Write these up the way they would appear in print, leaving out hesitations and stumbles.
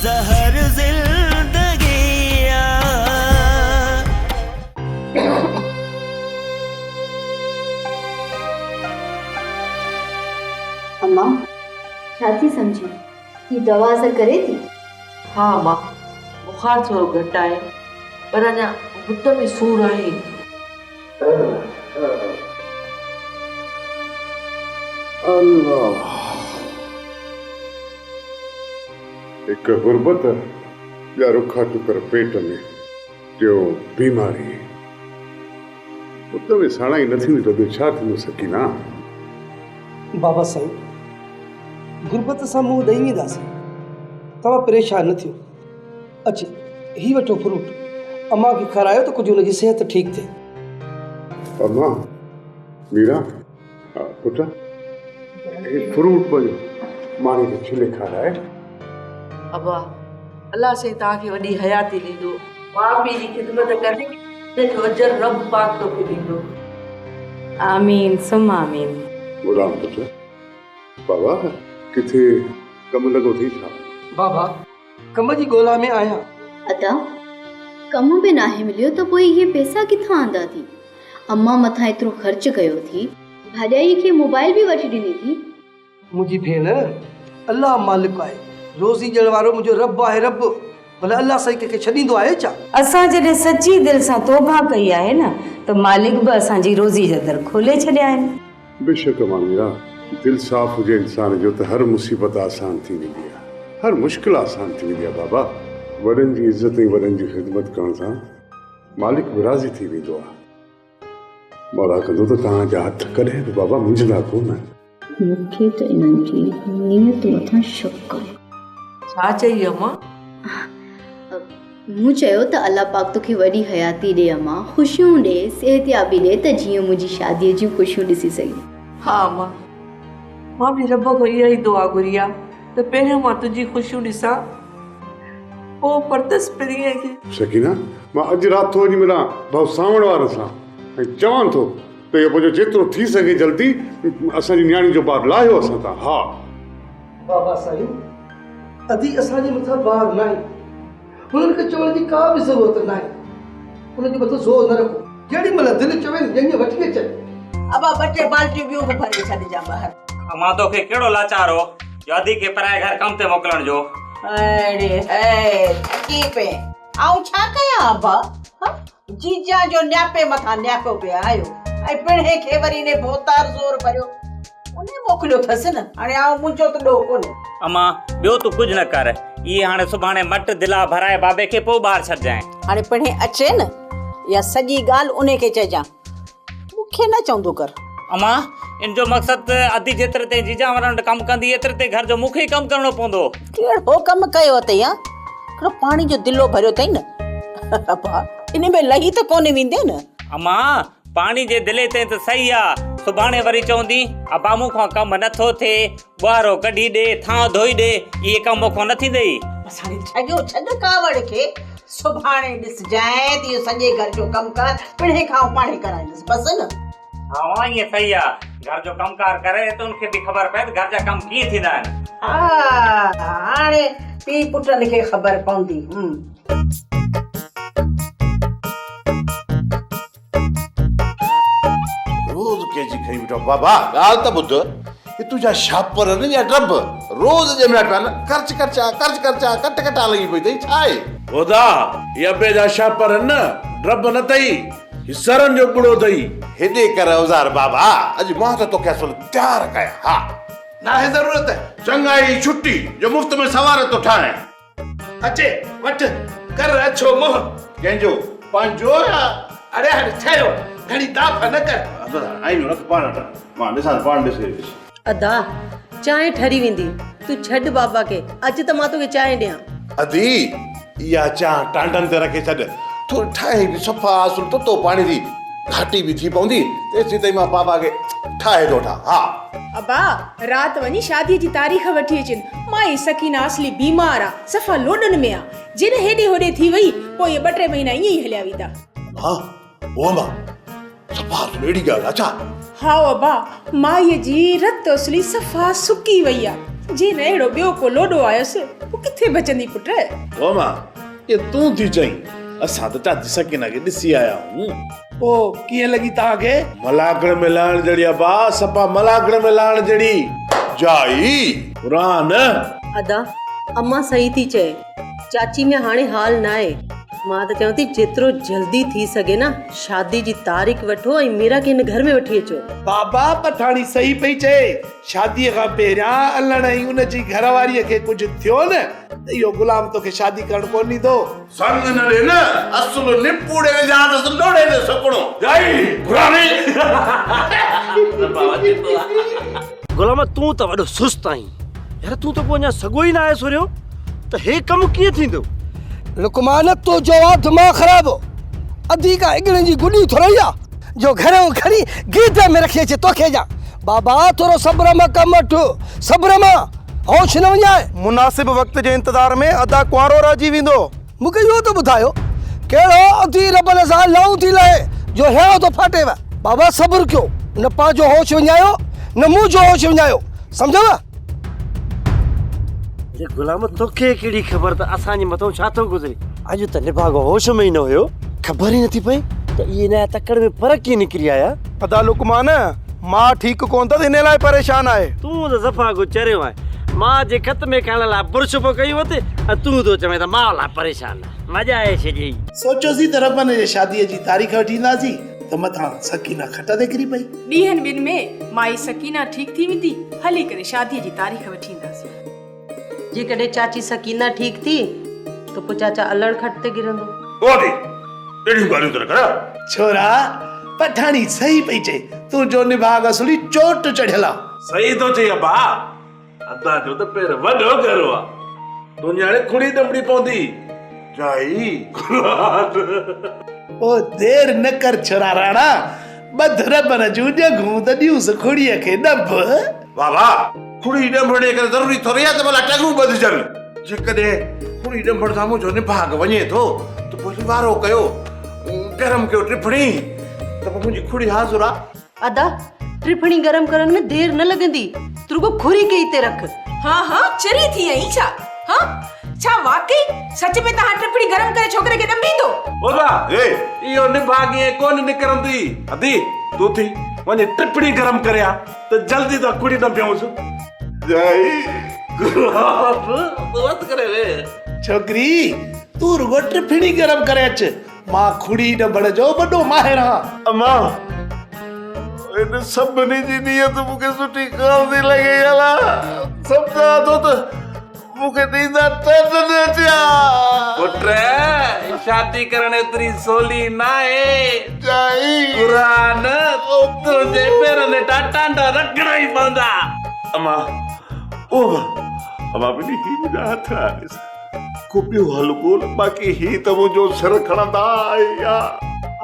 जहर जिंदगिया। अम्मा छा थी समझी ये दवा असर करे थी? हाँ मां, बुखार थोड़ो घटि आहे पर अञा घुट में सूर आहे। अल्लाह, एक गुर्बत या रुखा टुकर पेट में जो बीमारी उत में साणा ही नथी तो छा थींदो सकीना? बाबा साईं, गुर्बत सां मुंहुं ॾेई वेंदासीं, तव्हां परेशान न थियो। अचे ही वठो फ्रूट, अम्मा खे खारायो त कुझु हुनजी सिहत ठीकु थिए। अम्मा, मीरा, पुट, ये फ्रूट पयो मानी खे छिले खाराए। अबा, अल्लाह से तव्हांखे वॾी हयाती ॾींदो, मां पीउ जी ख़िदमत करे जो अजर रब पाक तोखे ॾींदो। आमीन सुम आमीन। गुलाम पुट, बाबा किथे कम लॻो थी छा? बाबा कम जी ॻोल्हा में आहियां। अता कम बि नाहे मिलियो त पोइ इहे पैसा किथां आंदा थी? अम्मा मथां एतिरो ख़र्च कयो थी, भाॼाई खे मोबाइल बि वठी ॾिनी थी। मुंहिंजी भेण, अल्लाह मालिक आहे, रोज़ी ॾियण वारो मुंहिंजो रब आहे। रब भला अल्लाह साईं कंहिंखे छॾींदो आहे छा? असां जॾहिं सची दिलि सां तौबा कई आहे न त मालिक बि असांजी रोज़ी जा दर खोले छॾिया आहिनि। बेशक मामीरा, दिल साफ़ हुजे इंसान जो त हर मुसीबत आसान थी वेंदी आहे, हर मुश्किल आसान थी वेंदी आहे। बाबा, वॾनि जी इज़त ऐं वॾनि जी ख़िदमत करण सां मालिक बि राज़ी थी वेंदो आहे। मौला कंदो त तव्हांजा हथ कॾहिं बि बाबा मुंझंदा कोन। मूंखे त इन्हनि जी नियत मथां शक आहे। छा चई अम्मा? मूं चयो त अल्लाह पाक तोखे वॾी हयाती ॾे अम्मा, ख़ुशियूं ॾे, सिहतयाबी ॾे त जीअं मुंहिंजी शादीअ जूं ख़ुशियूं ॾिसी सघे। हाँ अम्मा, मां बि रब खां इहा ई दुआ घुरी आहे त पहिरियों मां तुंहिंजी ख़ुशियूं ॾिसां, पोइ परदस परीअ खे। सकीना, मां अॼु राति थो वञी मिलां भाउ सावण वारनि सां ऐं चवां थो त इहो पंहिंजो जेतिरो थी सघे जल्दी असांजी न्याणी जो ॿारु लाहियो असां तां। हा बाबा साईं, अधी असांजे मथां ॿार न आहे, हुननि खे चवण जी का बि ज़रूरत न आहे। हुनजे मथां ज़ोर न रखो, जेॾी महिल दिलि चवे ॼणु वठी अचनि। अब बच्चे बाल्टी बियो को भरे छॾ जा ॿाहिरि। मां तोखे कहिड़ो लाचार हो जो अधी के पराए घर कम ते मोकिलण जो? अरे हे थकी पे आऊं छा कयां अबा? जीजा जो न्यापे मथां न्यापो पे आयो ऐं पिणे खे वरी ने भोतार ज़ोर भरियो, उन्हें मोकिलियो अथसि न। हाणे आऊं मुंहिंजो त ॾोह कोन्हे। अम्मा, ॿियो तूं कुझु न कर, इहे हाणे सुभाणे मट दिला भराए बाबे खे पोइ ॿाहिरि छॾजांइ। हाणे पिणे अचे न, या सॼी ॻाल्हि उन खे चइजां, मूंखे न चवंदो कर। अम्मा, इन जो मक़सदु अधी जेतिरे ते जीजा वरण कमु कंदी एतिरे ते घर जो मूंखे ई कमु करणो पवंदो। कहिड़ो कमु कयो अथई? हिकिड़ो पाणी जो दिलो भरियो अथई न, इन में लही त कोन्हे वेंदे न। अम्मा, पाणी जे दिले ते त सही आहे, सुभाणे वरी चवंदी अबा मूंखां कमु नथो थिए, ॿुहारो कढी ॾे, थां धोई ॾे, इहे कमु मूंखां न थींदई। असांखे छॾियो, छॾ कावड़ खे, सुभाणे ॾिसजांइ त इहो सॼे घर जो कमु कर पिणे खां पाणे कराईंदसि, बसि न। हाँ, ईअं सही आहे, घर जो कमकार करे त उनखे बि ख़बर पए त घर जा कम कीअं थींदा आहिनि। हा, हाणे पीउ पुटनि खे ख़बर पवंदी। रोज केजी खई बेटा बाबा ॻाल्हि त ॿुध, ये तुंहिंजा छापर न या ड्रब रोज जंहिं महिल पिया न कर्च करचा कट कटा लॻी पई अथई, छा आहे? ॿुधा, इहा ॿिए जा छापर न ड्रब न अथई, सरनि जो बुड़ो अथई। हेॾे कर औज़ार बाबा, अॼु मां त तोखे असुल तयारु कया। हा, नाहे ज़रूरत, चङाई छुट्टी जो मुफ़्त में सवार थो ठाहे। अचे वठ कर अछो मोह, कंहिंजो पंहिंजो या? अरे हाणे ठहियो, घणी ताप न कर। आई न पाण मां ॾिसां पाण ॾिसे। अदा चांहि ठरी वेंदी, तूं छॾ बाबा खे, अच त मां तोखे चांहि ॾियां। अदी इहा चांहि टांडनि ते रखे छॾ, थोरी ठाहे बि सफ़ा असुल तो पाणी दी घाटी बि थी पवंदी, तेसीं ताईं मां बाबा खे ठाहे थो ठां। हा अबा, राति वञी शादीअ जी तारीख़ वठी अचनि, माई सकीना असली बीमार आ, सफ़ा लोॾनि में आ, जॾहिं हेॾे होॾे थी वई पोइ इहे 2-3 महीना ईअं ई हलिया वेंदा। हाँ, ओ मां सफ़ा अहिड़ी ॻाल्हि अच्छा? हा अबा, माईअ जी रत असली सफ़ा सुकी वई आ, जी न अहिड़ो ॿियो को लोॾो आयुसि पोइ किथे बचंदी पुट। ओ मां ये तूं थी चई असां त चाची सकीना खे ॾिसी आया हूं। पोइ कीअं लॻी तव्हांखे? मलाकड़ में लहण जड़ी बा सपा मलाकड़ में लहण जड़ी जाई पुरान। अदा अम्मा सही थी चए, चाची में हाणे हाल न आहे। मां त चवां थी जेतिरो जल्दी थी सघे न शादी जी तारीख़ वठो ऐं मीरा खे हिन घर में वठी अचो। बाबा पठाणी सही पई चए, शादीअ खां पहिरियां अलण ऐं उनजी घरवारीअ खे कुझु थियो न त इहो गुलाम तोखे शादी करणु कोन ॾींदो। संग न रे न असुल निपुड़े विझा त लोड़े न सपणो जाई पुरानी। गुलाम तूं त वॾो सुस्त आहीं यार, तूं त पोइ अञा सॻो ई न आहे सुरियो त हे कमु कीअं थींदो? लुकमान तो जवाब दिमाग खराब हो। अधी का इगड़े जी गुडी थोरैया जो घरों खड़ी गीत में रखे छे तोखे जा। बाबा तोरो सब्र में कम अठो, सब्र में होश न वञाए। मुनासिब वक्त जे इंतजार में अदा कुआरो राजी वेंदो। मूंखे इहो तो ॿुधायो कहिड़ो अधी रब सां लहू थी लहे जो हेड़ो तो फाटेव। बाबा सब्र कयो, न पंहिंजो होश विञायो न मुंह जो होश विञायो, सम्झव? गुलाम तोखे कहिड़ी ख़बर त असांजे मथां छा थो गुज़रे? अॼु त निभाग होश में ई न हुयो, ख़बर ई नथी पई त इहे नया तकड़ में फर्क़ कीअं निकिरी आया। अदा लुकमान मां ठीकु कोन त इन लाइ परेशान आहे। तूं त सफ़ा को चरियो आहे, मां जे ख़त में करण लाइ बुर्श पो कई वते तूं तो चवे त मां लाइ परेशान आहे। मज़ा आहे छॾी सोचोसीं त रबन जे शादीअ जी तारीख़ वठींदासीं त मथां सकीना खट ते किरी पई। ॾींहनि ॿिनि में माई सकीना ठीक थी वेंदी, हली करे शादीअ जी तारीख़ वठींदासीं। जेकॾहिं चाची सकीना ठीक थी तो पोइ चाचा अलड़ खट ते गिरंदो। ओडी एड़ी गालियूं त न कर। छोरा पठाणी सही पई चए, तू जो निभाग असली चोट चढ़ियला। सही तो चई अबा, अदा जो त पेर वडो करो आ दुनियाणे खुड़ी दमड़ी पौंदी जाई। ओ देर न कर छोरा राणा, बध रबन जूं जगूं त ॾियूंस खुड़ीअ खे डब। बाबा खुड़ी डंभड़े करे ज़रूरी थोड़ी आ त भला टगू बधजन। जेकॾहिं खुड़ी डंभड़ सां मुंहिंजो निभाग वञे थो त पोइ वारो कयो गरम कयो टिफणी त पोइ मुंहिंजी खुड़ी हाज़ुर आ। अदा टिफणी गरम करण में देर न लगंदी, तुरगो खुरी के इते रख। हाँ हाँ चरी थी आई छा? हाँ छा वाकई सच में तहां टिफणी गरम करे छोकरे खे डंबींदो? ओदा ए इहो निभाग ये कोन निकरंदी। अदी तू थी वने टिफणी गरम करया त जल्दी त खुड़ी न पियोस जाई। बात करे रे छोकरी, तू रुगो टिफणी गरम करे अच, मां खुड़ी डंबड़ जो वडो माहिर हां। अम्मा इन सभिनी जी नियत मूंखे सुठी कोन थी लॻे अला। सम्झा थो त मूंखे ॾींदा टन न थिया। पुट शादी करण एतिरी सोली न आहे जाई। कुरान तुंहिंजे पेरनि ता टांडा रखणा ई पवंदा। अम्मा ओ अम्मा बिनी ही मुंहिंजा हथ आहे को ॿियो हल बोल, बाक़ी ही त मुंहिंजो सिर खणंदा या।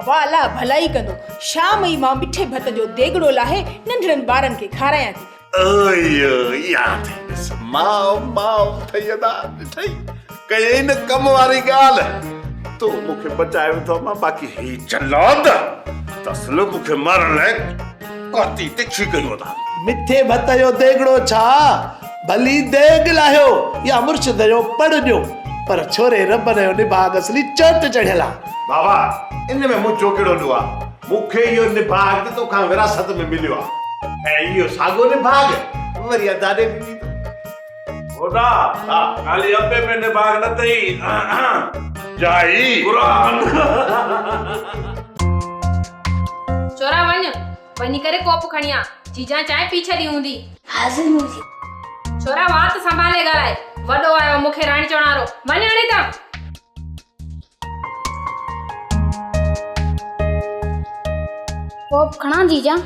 अबा अला भलाई कंदो, शाम ई मां मिठे भत जो देगड़ो लाहे नंढड़नि ॿारनि खे खारायां थी। ओयो याद माओ माओ थयदा ठई कई न कम वारी ॻाल्हि तो मूंखे बचायो थो मां, बाक़ी ही चलाद तसल मूंखे मारण लाइ काती तिखी कयो था। मिठे भत जो देगड़ो छा, भली देग लाहियो या मुर्शिद जो पढ़ ॾियो, पर छोरे रब जो निभाग असली चोट चढ़ियला। बाबा इन में मुंहिंजो कहिड़ो ॾुआ, मूंखे इहो निभाग त तोखां विरासत में मिलियो आहे ऐं इहो साॻो निभाग वरी अदा ॾे ॾिनी तो। ओदा हा खाली अबे में निभाग न थई जाई कुरान। छोरा वञी करे कोप खणिया, जीजा चांहि पी छॾी हूंदी। हाज़िर मुंहिंजी छोरा वात संभाले ॻाल्हाए, वॾो आयो मूंखे राणी चवणारो। वञ हाणे त कोप खणा जीजा?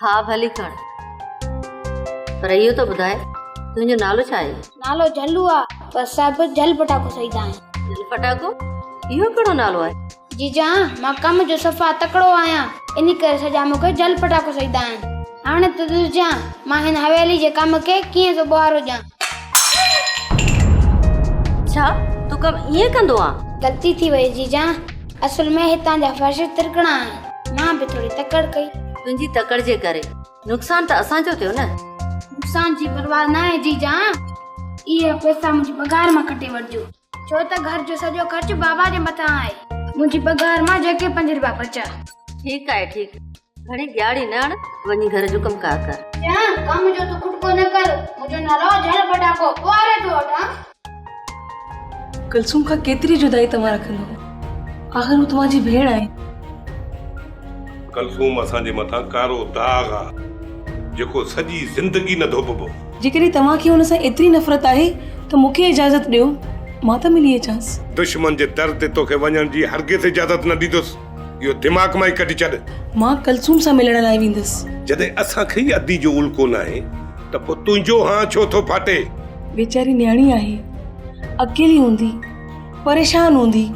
हाँ भली खण, पर इहो तो ॿुधाए तुंहिंजो नालो छा आहे? नालो जल्लू आ, पर सभु जल पटाको सईदा आहिनि। जल पटाको? इहो कहिड़ो नालो आहे? जीजा मां कम जो सफ़ा तकड़ो आहियां, इन करे सॼा मूंखे जल पटाको सईदा आहिनि। हाणे त ॾिसजां मां हिन हवेली जे कम खे कीअं थो ॿुहारो ॾियां। छा तूं कमु ईअं कंदो आहे? गलती थी वई जीजा, असल में हितां जा फर्श तिरकणा आहिनि, मां बि थोरी तकड़ कई। तुंहिंजी तकड़ जे करे नुक़सान त असांजो थियो न। असांजी परवाह न आहे जीजा। इहे पैसा मुंहिंजी पघार मां कटे वठिजो, छो त घर जो सॼो ख़र्च बाबा जे मथां आहे। मुंहिंजी पघार मां जेके 5 रुपया बचा। ठीक आहे ठीक, घणी ॻाढ़ी न आण, वञी घर जो कमकार कर। या कम जो तू खुटको न कर, मुंहिंजो नालो झल पटाको पोरे तो वठा। कुलसुम खां केतिरी जुदाई तव्हां रखंदो, आख़िर हू तव्हांजी भेण आहे। कुलसुम असांजे मथां कारो दाग आहे जेको सॼी ज़िंदगी न धोपबो। जेकॾहिं तव्हांखे हुन सां एतिरी नफ़रत आहे त मूंखे इजाज़त ॾियो, मां त मिली अचांसि। दुश्मन जे दर ते तोखे वञण जी हरगिज़ इजाज़त न ॾींदुसि, इहो दिमाग़ मां ई कढी छॾ। मां कुलसुम सां मिलण लाइ वेंदसि। जॾहिं असांखे ई अदी जो उल्को न आहे त पोइ तुंहिंजो हाँ छो थो फाटे? बेचारी न्याणी आहे, अकेली हूंदी, परेशान हूंदी।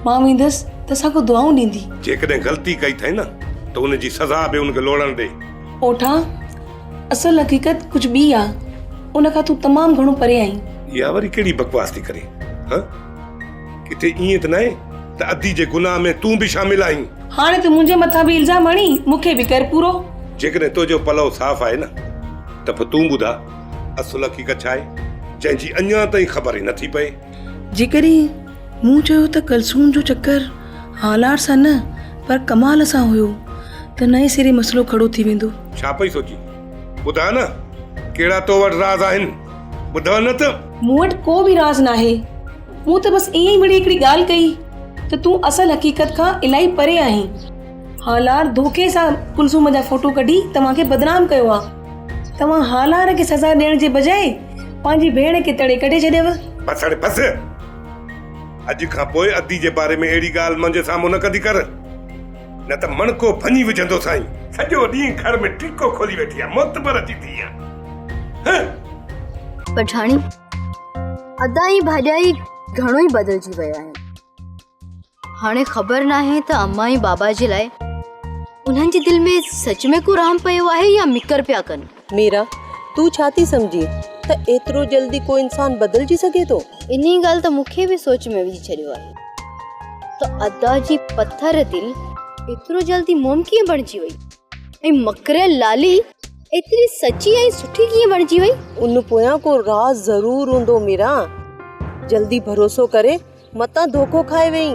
मां वेंदसि त असांखे दुआऊं ॾींदी। जेकॾहिं ग़लती कई अथई न त उनजी सज़ा बि उनखे लोड़ण ॾे। ओठा असल हक़ीक़त कुछ ॿी आहे, उन खां तूं तमामु घणो परे आहीं। इहा वरी कहिड़ी बकवास थी करे? हाँ, किथे ईअं त न आहे त अदी जे गुनाह में तूं बि शामिल आहीं? हाणे तूं मुंहिंजे मथां बि इल्ज़ाम हणी, मूंखे बि कर पूरो। जेकॾहिं तुंहिंजो पलव साफ़ आहे न त पोइ तूं ॿुधा असुल हक़ीक़त छा आहे, जंहिंजी अञा ताईं ख़बर ई नथी पए। जेकॾहिं मूं चयो त कुलसुम जो चक्कर हालार सां न पर कमाल सां हुयो त नए सिरे मसलो खड़ो थी वेंदो। छा पई सोची? ॿुधा न कहिड़ा तो वटि राज़ आहिनि, ॿुधाव न त। मूं वटि को बि राज़ न आहे, मूं त बसि ईअं ई मिड़ी हिकिड़ी ॻाल्हि कई त तूं असल हक़ीक़त खां इलाही परे आहीं। हालार धोखे सां कुलसुम जा फोटो कढी तव्हांखे बदनाम कयो आहे। तव्हां हालार खे सज़ा ॾियण जे बजाए पंहिंजी भेण खे तड़े कढे छॾियव। बस हाणे बस, अॼु खां पोइ अदी जे बारे में अहिड़ी ॻाल्हि मुंहिंजे साम्हूं न कदी कर, न त मणको भञी विझंदो साईं। सॼो ॾींहुं घर में टीको खोली वेठी आहे, मोतबर अची थी आहे। पठाणी अदा ई भाॼाई घणो ई बदिलजी विया आहिनि। हाणे ख़बर न आहे त अम्मा ऐं बाबा जे लाइ उन्हनि जे दिलि में सच में को राम पियो आहे या मिकर पिया कनि। मीरा, तू छा थी सम्झी त एतिरो जल्दी को इंसान बदिलजी सघे थो? इन्ही ॻाल्हि त मूंखे बि सोच में विझी छॾियो आहे त अदा जी पत्थर दिल एतिरो जल्दी मोम कीअं बणिजी वई ऐं मकरियल लाली एतिरी सची ऐं सुठी कीअं बणिजी वई। उन पोयां को राज़ ज़रूर हूंदो मीरा, जल्दी भरोसो करे मतां धोखो खाए वई।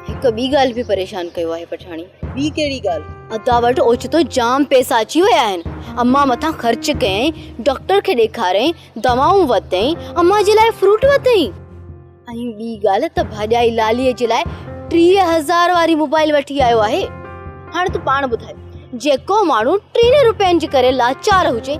हिकु ॿी ॻाल्हि बि परेशान कयो आहे पठाणी। ॿी कहिड़ी ॻाल्हि? अदा वटि ओचितो जाम पैसा अची विया आहिनि। अम्मा मथां ख़र्च कयईं, डॉक्टर खे ॾेखारियईं, दवाऊं वरितईं, अम्मा जे लाइ फ्रूट वरितईं। ऐं ॿी ॻाल्हि त भाॼाई लालीअ जे लाइ 30,000 वारी मोबाइल वठी आयो आहे। हाणे तूं पाण ॿुधाए, जेको माण्हू 3 रुपयनि जे करे लाचार हुजे,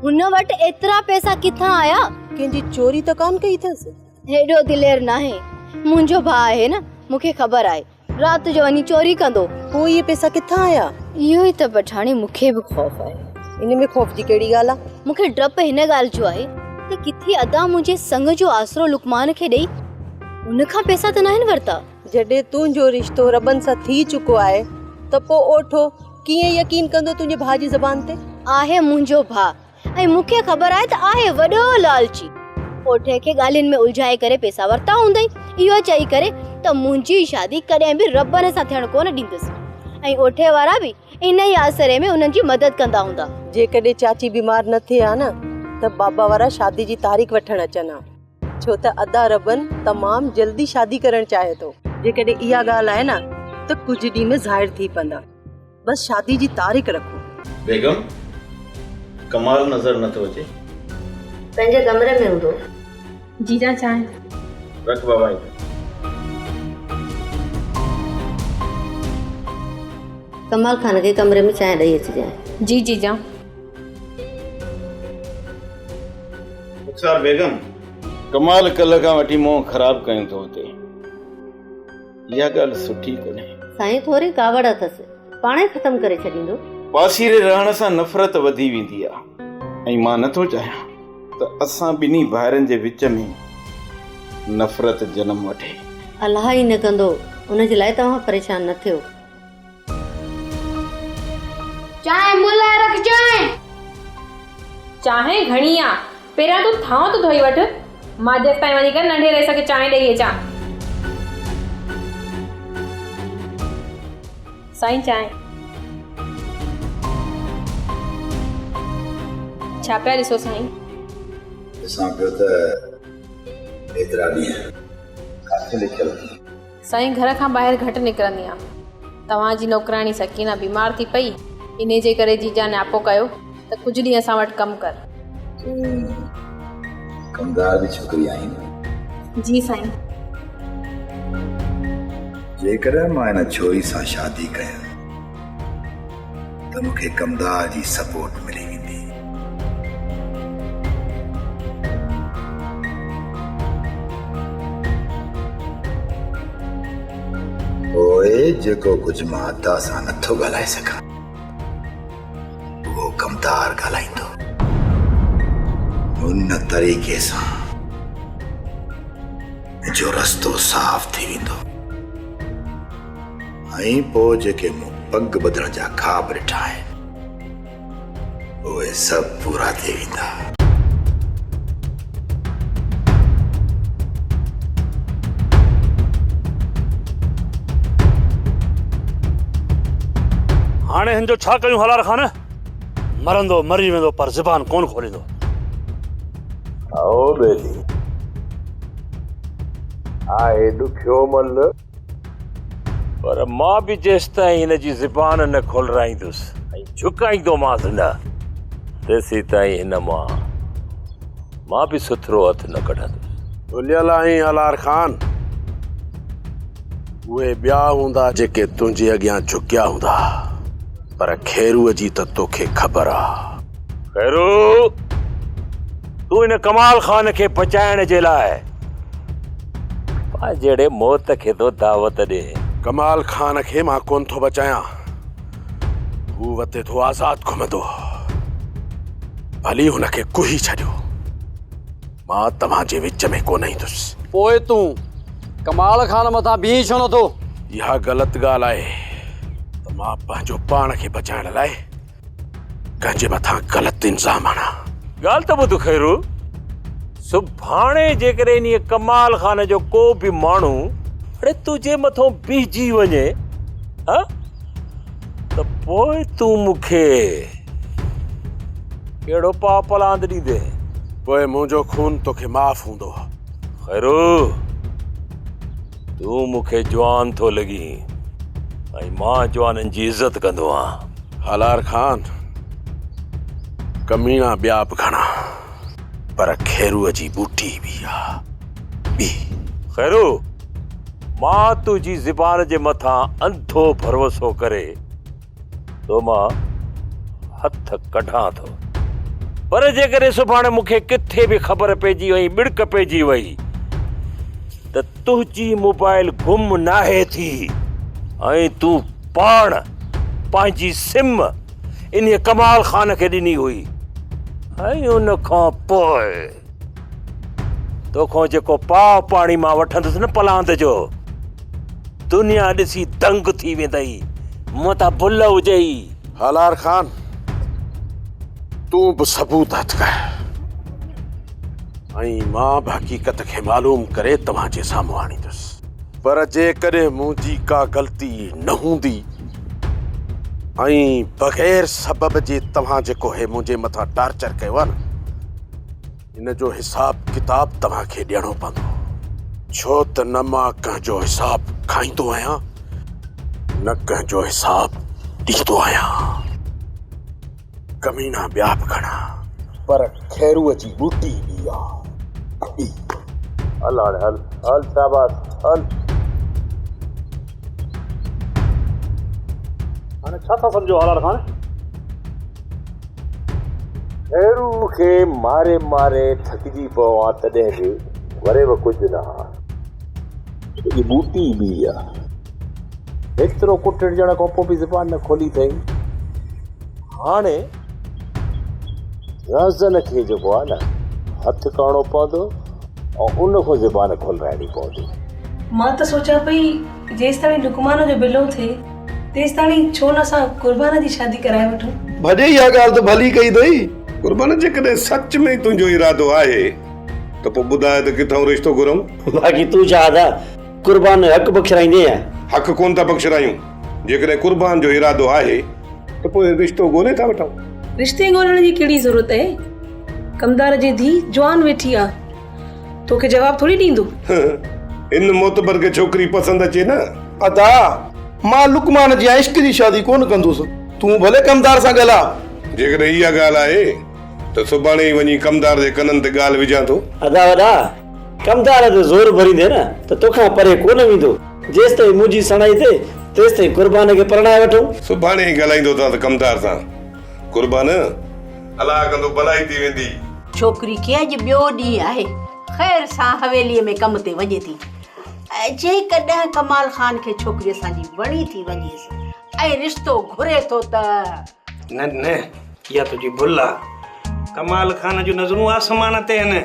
हुन वटि एतिरा पैसा किथां आया? कंहिंजी चोरी त कान कई अथसि? हेॾो दिलेर न आहे, मुंहिंजो भाउ आहे न, मूंखे ख़बर आहे राति जो वञी चोरी कंदो। पोइ इहे पैसा किथां आया? इहो ई त पठाणी मूंखे बि ख़ौफ़ आहे। इन में ख़ौफ़ जी कहिड़ी ॻाल्हि आहे? मूंखे डपु हिन ॻाल्हि जो आहे त किथे अदा मुंहिंजे संग जो आसरो लुकमान खे ॾेई उन खां पैसा त न आहिनि वरिता। जॾहिं तुंहिंजो रिश्तो रबनि सां थी चुको आहे त पोइ ओठो कीअं यकीन कंदो तुंहिंजे भाउ जी ज़बान ते? आहे मुंहिंजो भाउ ऐं मूंखे ख़बर आहे त आहे वॾो लालची। ओठे खे ॻाल्हियुनि में उलझाए करे पैसा वरिता हूंदई, इहो चई करे त मुंहिंजी शादी कॾहिं बि रबनि सां थियण कोन ॾींदुसि ऐं ओठे वारा बि इन ई आसरे में उन्हनि जी मदद कंदा हूंदा। जेकॾहिं चाची बीमार न थिए हा न त बाबा वारा शादी जी तारीख़ वठण अचनि हा, छो त अदा रबनि तमामु जल्दी शादी करणु चाहे थो। जेकॾहिं इहा ॻाल्हि आहे न त कुझु ॾींहं में ज़ाहिर थी पवंदा। बस शादी जी तारीख़ रखो। बेगम, कमाल नज़र नथो अचे। पंहिंजे कमरे में हूंदो। जीजा चांहि रख बाबा। कमाल खान के कमरे में चाय ॾेई अचिजांइ। जी जीजा। रुखसार बेगम, कमाल कल्ह खां वठी मोह ख़राब कयूं थो हुते। इहा ॻाल्हि सुठी कोन्हे। साईं थोरी कावड़ अथसि, पाणे ख़तमु करे छॾींदो। पासीरे रहण सां नफ़रत वधी वेंदी आहे ऐं मां नथो चाहियां त असां ॿिन्ही भाइरनि जे विच में नफ़रत जनम वठे। अलाह ई न कंदो, उन जे लाइ तव्हां परेशान न थियो। चांहि मुला रख चांहि। चांहि घणी आहे, पहिरियां तूं थांव तो धोई वठ, मां जेसि ताईं वञी करे नंढे रईस खे चांहि ॾेई अचां। साईं चांहि। छा पिया ॾिसो साईं? ॾिसां पियो त एतिरा ॾींहं किथे लिखियल थी। साईं घर खां ॿाहिरि घटि निकिरंदी आहियां। तव्हांजी नौकराणी सकीना बीमार थी पई, इन जे करे जीजा न्यापो कयो त कुझु ॾींहं असां वटि कमु कर। कमदार जी छोकिरी आहीं न? जी साईं। जेकर मां हिन छोरी सां शादी कयां त मूंखे कमदार जी सपोर्ट मिली वेंदी। पोइ जेको कुझु मां हथा सां नथो ॻाल्हाए सघां उहो कमदार ॻाल्हाईंदो। उन तरीक़े सां मुंहिंजो रस्तो साफ़ थी वेंदो ऐं पोइ जेके मूं पग ॿधण जा ख़्वाब ॾिठा आहिनि उहे सभु पूरा थी वेंदा। हाणे हिन जो छा कयूं हलार खान? मरंदो मरी वेंदो पर ज़बान कोन खोलींदो। आओ बेली आहे ॾुखियो मल, पर मां बि जेसि ताईं हिन जी ज़बान न खोलराईंदुसि ऐं झुकाईंदोमांसि न तेसि ताईं हिन मां बि सुथरो हथु न कढंदुसि। भुलियल आहीं हलार खान। उहे ॿिया हूंदा जेके तुंहिंजे अॻियां झुकिया हूंदा, पर खेरूअ जी त तोखे ख़बर आहे। खैरू, तूं हिन कमाल खान खे बचाइण जे लाइ जहिड़े मौत खे तो दावत ॾे। कमाल खान खे मां कोन थो बचायां। हू वते थो आज़ाद घुमंदो। भली हुनखे कुही छॾियो, मां तव्हांजे विच में कोन ईंदुसि। पोइ तूं कमाल खान मथां बीह छो नथो? इहा ग़लति ॻाल्हि आहे त मां पंहिंजो पाण खे बचाइण लाइ कंहिंजे मथां ग़लति इंज़ाम आणा। ॻाल्हि त ॿुध खैरू, सुभाणे जेकॾहिं इन कमाल खान जो को बि माण्हू अड़े तुंहिंजे मथां बीहजी वञे हा त पोइ तूं मूंखे कहिड़ो पाप लांद ॾींदे? पोइ मुंहिंजो खून तोखे माफ़ हूंदो। खैरू, तूं मूंखे जवान थो लॻी ऐं मां जवाननि जी इज़त कंदो आहियां। हलार खान, कमीना ॿिया बि घणा, पर खेरूअ जी बूटी बि आहे। खैरू, मां तुंहिंजी ज़बान जे मथां अंधो भरोसो करे तो मां हथ कढां थो, पर जेकॾहिं सुभाणे मूंखे किथे बि ख़बर पइजी वई, बिड़क पइजी वई त तुंहिंजी मोबाइल गुम नाहे थी ऐं तूं पाण पंहिंजी सिम इन कमाल खान खे ॾिनी हुई ऐं उन खां पोइ तोखां जेको पाव पाणी मां वठंदुसि न पलांद जो, दुनिया ॾिसी दंग थी वेंदई, मूं त भुल हुजई। हलार खान, तूं बि सबूत हथ कर ऐं मां बि हक़ीक़त खे मालूम करे तव्हांजे साम्हूं आणींदुसि। पर जेकॾहिं मुंहिंजी का ग़लती न हूंदी ऐं बग़ैर सबब जे तव्हां जेको है मुंहिंजे मथां टार्चर कयो आहे न, इन जो हिसाब किताब तव्हांखे ॾियणो पवंदो। छो त न मां कंहिंजो हिसाब खाईंदो आहियां, न कंहिंजो हिसाब ॾींदो आहियां। कमीना ॿिया बि घणा, पर खेरूअ जी बूटी बि आहे। हल हाणे हल हल शाबाश हल। हाणे छा था सम्झो हलार खान? खेरू खे मारे मारे थकिजी पवां तॾहिं बि वरे बि कुझु न आहे। बूटी बि आहे, एतिरो कुटड़ ॼण खां पोइ बि ज़बान न खोली अथई। हाणे राज़न खे जेको आहे न हथु करणो पवंदो ऐं उन खां ज़बान खोलाइणी पवंदी। मां त सोचां पई जेसि ताईं लुकमान जो बिलो थिए तेसि ताईं छो न असां कुर्बान जी शादी कराए वठूं। भॼे इहा ॻाल्हि त भली कई अथई। कुर्बान जेकॾहिं सच में तुंहिंजो इरादो आहे त पोइ ॿुधाए त किथां रिश्तो घुरूं। बाक़ी तूं छा था कुर्बान हक़ बख़्शराईंदे आहीं? हक़ कोन था बख़्शरायूं। जेकॾहिं कुर्बान जो इरादो आहे त पोइ रिश्तो ॻोल्हे था वठूं। रिश्ते ॻोल्हण जी कहिड़ी ज़रूरत आहे? कमदार जी धी जवान वेठी आ तोखे जवाब थोड़ी ॾींदो। इन मोतबर खे छोकिरी पसंदि अचे न। अदा मां लुकमान जी इश्क जी शादी कोन कंदुसि, तूं भले कमदार सां ॻाल्हा। जेकॾहिं इहा ॻाल्हि आहे त सुभाणे ई वञी कमदार जे कननि ते ॻाल्हि विझां थो। अदा वॾा कमदार ते ज़ोर भरींदे न त तोखां परे कोन वेंदो। जेसि ताईं मुंहिंजी सणाई थिए तेसि ताईं कुर्बान खे परणाए वठूं। सुभाणे ई ॻाल्हाईंदो त कमदार सां। कुर्बान अलाह कंदो भलाई थी वेंदी। छोकिरी खे अॼु ॿियो ॾींहुं आहे, ख़ैर सां हवेलीअ में कम ते वञे थी। जेकॾहिं कमाल ख़ान खे छोकिरी असांजी वणी थी वञेसि ऐं रिश्तो घुरे थो त न न इहा तुंहिंजी भुल आहे। कमाल ख़ान जूं नज़रूं आसमान ते आहिनि,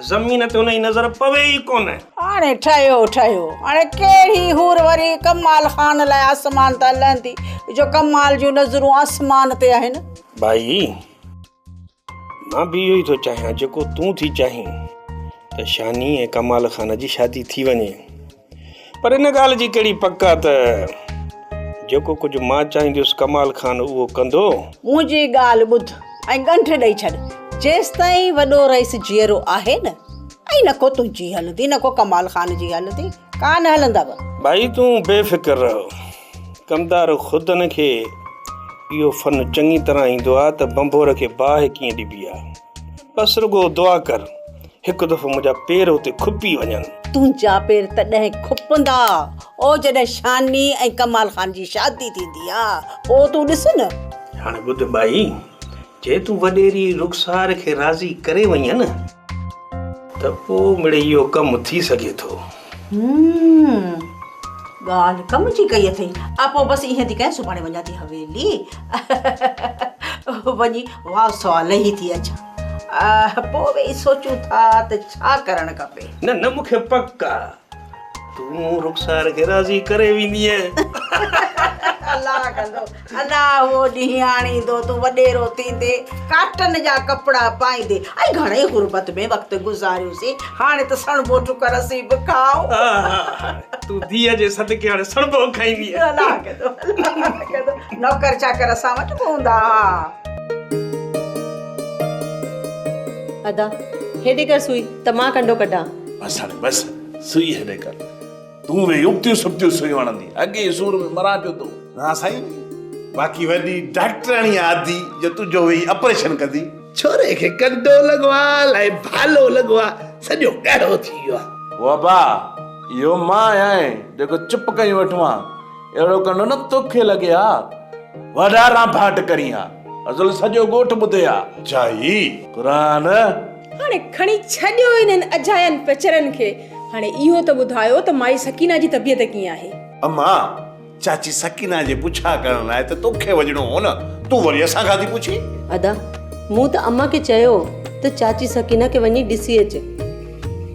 ज़मीन ते हुनजी नज़र पवे ई कोन। हाणे ठहियो हाणे कहिड़ी हूर वरी कमाल ख़ान लाइ आसमान ते हलनि थी जो कमाल जूं नज़रूं आसमान ते आहिनि। भाई मां बि इहो ई थो चाहियां जेको तूं थी चाहीं त शानी ऐं कमाल ख़ान जी शादी थी वञे, पर इन ॻाल्हि जी कहिड़ी पक आहे त जेको कुझु मां चाहींदुसि कमाल ख़ान उहो कंदो। मुंहिंजी ॻाल्हि ॿुध ऐं ॻंढ ॾेई छॾ। जेसि ताईं वॾो रईस जीअरो आहे न, ऐं न को तुंहिंजी हलंदी न को कमाल ख़ान जी हलंदी, कान हलंदव। भाई तूं बेफ़िक्र रहो, कमदार ख़ुदि न खे इहो फन चङी तरह ईंदो आहे त बंबोर खे बाहि कीअं ॾिबी आहे। बसि रुगो दुआ कर हिकु दफ़ो मुंहिंजा पेर हुते खुपी वञनि। तुंहिंजा पेर तॾहिं खुपंदा ओ जॾहिं शानी ऐं कमाल ख़ान जी शादी थींदी आहे, पोइ तूं ॾिस न। हाणे ॿुध भाई, जे तूं वॾेरी रुखसार खे राज़ी करे वञे न त पोइ मिड़े इहो कमु थी सघे थो। ॻाल्हि कम जी कई अथई। पोइ बसि ईअं थी कयां, सुभाणे वञा थी हवेली वञी वाह सवाल ई थी अचां। पोइ वेही सोचूं था त छा करणु खपे। न न मूंखे पक आहे तूं रुखसार खे राज़ी करे वेंदीअ। अलाह कंदो, अलाह उहो ॾींहुं आणींदो तूं वॾेरो थींदे काटन जा कपिड़ा पाईंदे ऐं घणेई गुरबत में वक़्तु गुज़ारियोसीं। हाणे त सणबो टुकर असीं बि खाऊं। तूं धीअ जे सदके हाणे सणबो खाईंदी। अलाह कंदो, नौकर चाकर असां वटि बि हूंदा। अदा हेॾे कर सुई त मां कंडो कढां। बस हाणे बस सुई हेॾे कर। तूं वे उबतियूं सुबतियूं सुई वणंदी, अॻे सूर में मरां पियो तूं। हा साईं, बाक़ी वॾी डॉक्टराणी आदि जो तुंहिंजो वेही ऑपरेशन कंदी। छोरे खे कंडो लॻो आहे, अलाए भालो लॻो आहे, सॼो ॻाढ़ो थी वियो आहे। बाबा इहो मां आहियां जेको चुप कई वठो आहे। अहिड़ो कंडो न तोखे लॻे आहे, वॾा रांभाट करी आहे, असुल सॼो ॻोठ ॿुधे आहे। जाई क़ुरान हाणे खणी छॾियो इन्हनि अजायनि पचरनि खे। हाणे इहो त ॿुधायो त माई सकीना जी तबियत कीअं आहे? अम्मा चाची सकीना जे पुछा करण लाइ त तोखे वञणो हो न, तूं वरी असां खां थी पुछी। अदा मूं त अम्मा खे चयो त चाची सकीना खे वञी ॾिसी अचे,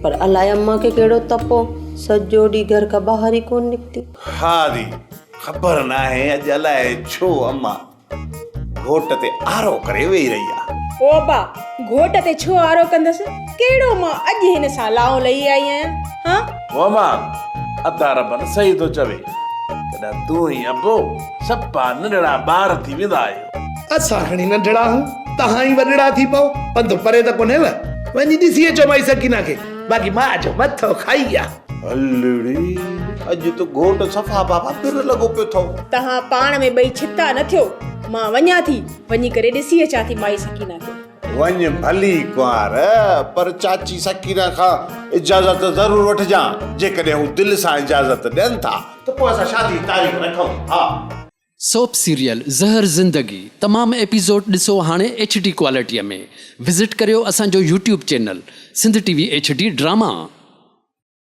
पर अलाए अम्मा खे कहिड़ो तपो, सॼो ॾींहुं घर खां ॿाहिरि ई कोन निकिती। हा दी ख़बर न आहे अॼु अलाए छो अम्मा घोट ते आरो करे वेही रही आहे। ओ बा घोट ते छो आरो कंदसि? कहिड़ो मां अॼु हिन सां लाओ लही आई आहियां? हाँ वो मां अदा रबन सही थो चवे, कॾहिं तूं ई अबो सपा नंढड़ा ॿार थी वेंदा आहियो। असां खणी नंढड़ा हूं, तव्हां ई वॾड़ा थी पओ। पंधु परे त कोन्हे, वञी ॾिसी अचो माई सकीना खे, बाक़ी मां जो मथो खाई आहे। हलड़ी अॼु तो घोट सफ़ा बाबा पिर लॻो पियो थो। तव्हां पाण में ॿई छिता न थियो, मां वञा थी, वञी करे ॾिसी अचां थी माई सकीना खे। वञ भली कुंवार, पर चाची सकीना खां इजाज़त ज़रूर वठजां। जेकॾहिं हू दिलि सां इजाज़त ॾियनि था त पोइ असां शादी तारीख़ रखूं। हा सोप सीरियल ज़हर ज़िंदगी तमामु एपिसोड ॾिसो हाणे HD क्वालिटीअ में। विज़िट करियो असांजो YouTube channel Sindh TV HD drama.